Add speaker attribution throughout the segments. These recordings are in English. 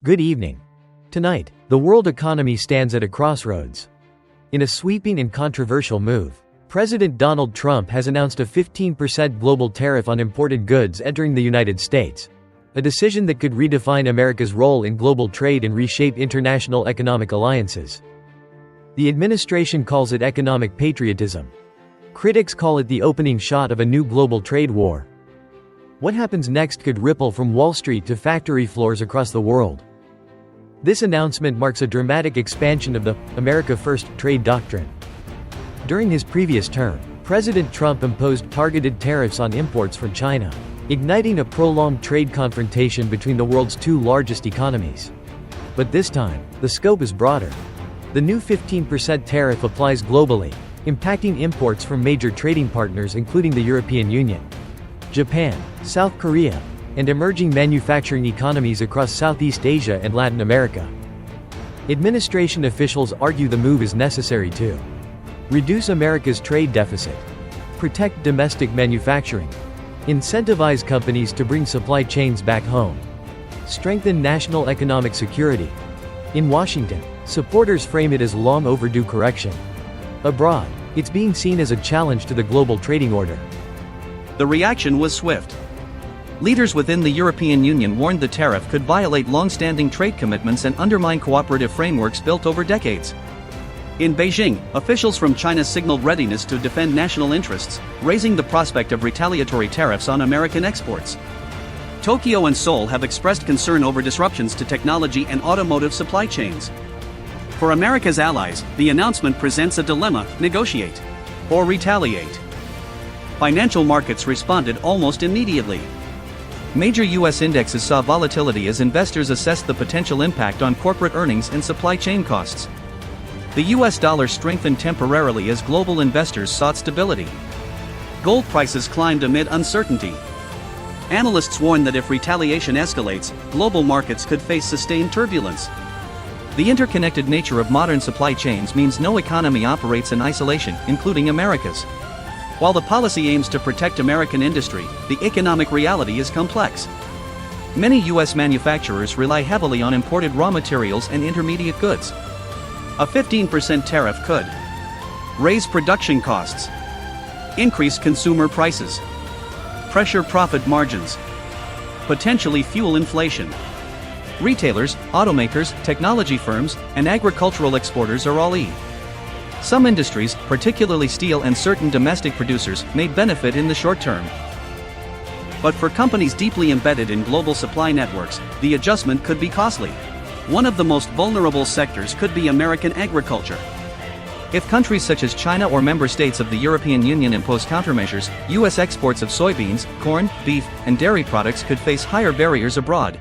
Speaker 1: Good evening. Tonight, the world economy stands at a crossroads. In a sweeping and controversial move, President Donald Trump has announced a 15% global tariff on imported goods entering the United States, a decision that could redefine America's role in global trade and reshape international economic alliances. The administration calls it economic patriotism. Critics call it the opening shot of a new global trade war. What happens next could ripple from Wall Street to factory floors across the world. This announcement marks a dramatic expansion of the America First trade doctrine. During his previous term, President Trump imposed targeted tariffs on imports from China, igniting a prolonged trade confrontation between the world's two largest economies. But this time, the scope is broader. The new 15% tariff applies globally, impacting imports from major trading partners including the European Union, Japan, South Korea, and emerging manufacturing economies across Southeast Asia and Latin America. Administration officials argue the move is necessary to reduce America's trade deficit, protect domestic manufacturing, incentivize companies to bring supply chains back home, strengthen national economic security. In Washington, supporters frame it as long overdue correction. Abroad, it's being seen as a challenge to the global trading order.
Speaker 2: The reaction was swift. Leaders within the European Union warned the tariff could violate long-standing trade commitments and undermine cooperative frameworks built over decades. In Beijing, officials from China signaled readiness to defend national interests, raising the prospect of retaliatory tariffs on American exports. Tokyo and Seoul have expressed concern over disruptions to technology and automotive supply chains. For America's allies, the announcement presents a dilemma: negotiate or retaliate. Financial markets responded almost immediately. Major U.S. indexes saw volatility as investors assessed the potential impact on corporate earnings and supply chain costs. The U.S. dollar strengthened temporarily as global investors sought stability. Gold prices climbed amid uncertainty. Analysts warn that if retaliation escalates, global markets could face sustained turbulence. The interconnected nature of modern supply chains means no economy operates in isolation, including America's. While the policy aims to protect American industry, the economic reality is complex. Many U.S. manufacturers rely heavily on imported raw materials and intermediate goods. A 15% tariff could raise production costs, increase consumer prices, pressure profit margins, potentially fuel inflation. Retailers, automakers, technology firms, and agricultural exporters are all in. Some industries, particularly steel and certain domestic producers, may benefit in the short term. But for companies deeply embedded in global supply networks, the adjustment could be costly. One of the most vulnerable sectors could be American agriculture. If countries such as China or member states of the European Union impose countermeasures, U.S. exports of soybeans, corn, beef, and dairy products could face higher barriers abroad.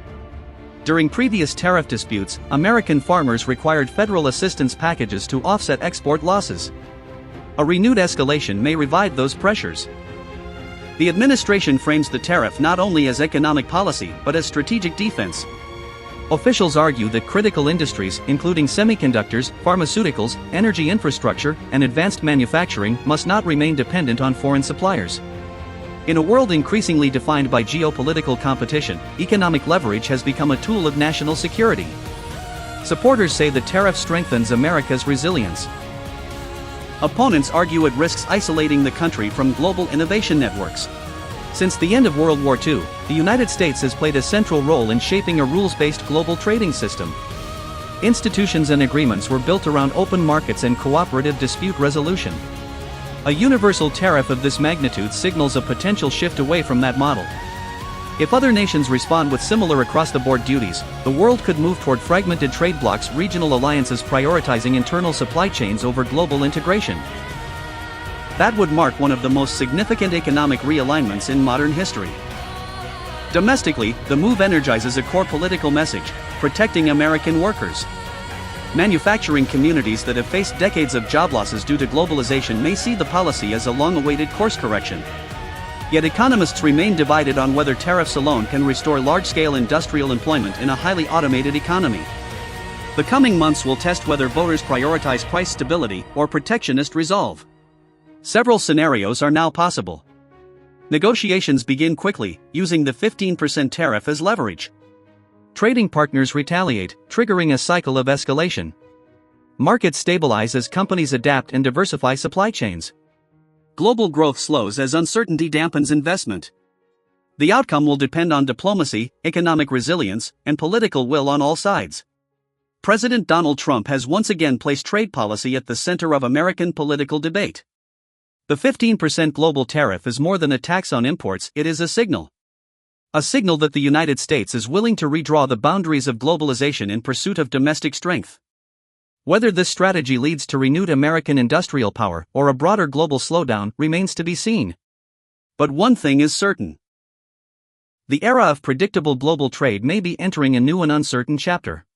Speaker 2: During previous tariff disputes, American farmers required federal assistance packages to offset export losses. A renewed escalation may revive those pressures. The administration frames the tariff not only as economic policy but as strategic defense. Officials argue that critical industries, including semiconductors, pharmaceuticals, energy infrastructure, and advanced manufacturing, must not remain dependent on foreign suppliers. In a world increasingly defined by geopolitical competition, economic leverage has become a tool of national security. Supporters say the tariff strengthens America's resilience. Opponents argue it risks isolating the country from global innovation networks. Since the end of World War II, the United States has played a central role in shaping a rules-based global trading system. Institutions and agreements were built around open markets and cooperative dispute resolution. A universal tariff of this magnitude signals a potential shift away from that model. If other nations respond with similar across-the-board duties, the world could move toward fragmented trade blocs, regional alliances prioritizing internal supply chains over global integration. That would mark one of the most significant economic realignments in modern history. Domestically, the move energizes a core political message: protecting American workers. Manufacturing communities that have faced decades of job losses due to globalization may see the policy as a long-awaited course correction. Yet economists remain divided on whether tariffs alone can restore large-scale industrial employment in a highly automated economy. The coming months will test whether voters prioritize price stability or protectionist resolve. Several scenarios are now possible. Negotiations begin quickly, using the 15% tariff as leverage. Trading partners retaliate, triggering a cycle of escalation. Markets stabilize as companies adapt and diversify supply chains. Global growth slows as uncertainty dampens investment. The outcome will depend on diplomacy, economic resilience, and political will on all sides. President Donald Trump has once again placed trade policy at the center of American political debate. The 15% global tariff is more than a tax on imports, it is a signal. A signal that the United States is willing to redraw the boundaries of globalization in pursuit of domestic strength. Whether this strategy leads to renewed American industrial power or a broader global slowdown remains to be seen. But one thing is certain. The era of predictable global trade may be entering a new and uncertain chapter.